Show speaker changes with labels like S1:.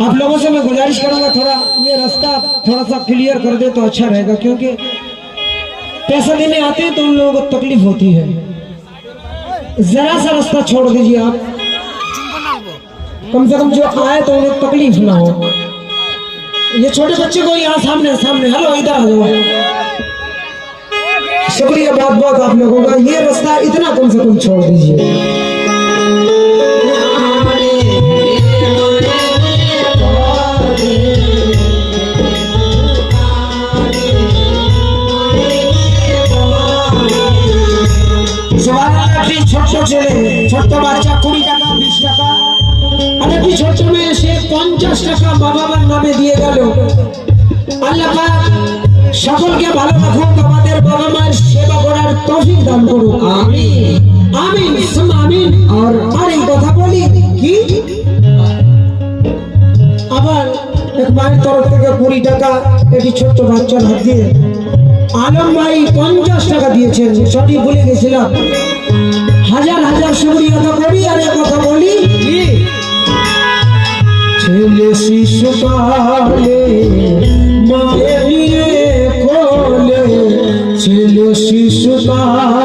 S1: आप लोगों से मैं गुजारिश करूंगा थोड़ा ये रास्ता थोड़ा सा क्लियर कर दे तो अच्छा रहेगा, क्योंकि पैसा देने आते हैं तो उन लोगों को तकलीफ होती है। जरा सा रास्ता छोड़ दीजिए आप, कम से कम जो आए तो उन्हें तकलीफ ना हो। ये छोटे बच्चे को यहाँ सामने सामने, हेलो इधर आ जाओ। शुक्रिया बहुत बहुत आप लोगों का। ये रास्ता इतना कम से कम छोड़ दीजिए। ছোট্ট বাচ্চা 20 টাকা 20 টাকা আর একটি ছোট্ট মেয়ে সে 50 টাকা বাবা মার নামে দিয়ে গেল। আল্লাহ পাক সকলকে ভালো রাখুক, আমাদের বাবা মায়ের সেবা করার তৌফিক দান করুক। আমিন আমিন আমিন। আর এই কথা বলি কি আবার এক মায়ের তরফ থেকে 20 টাকা একটি ছোট্ট বাচ্চার হাত দিয়ে আলম ভাই 50 টাকা দিয়েছেন, সঠিক ভুলে গেছিলাম। হাজার হাজার শুকরিয়া আদা করি। আর এক কথা বলি, ছেলে শিশুকালে মায়ের নিয়ে কোলে, ছেলে শিশুকালে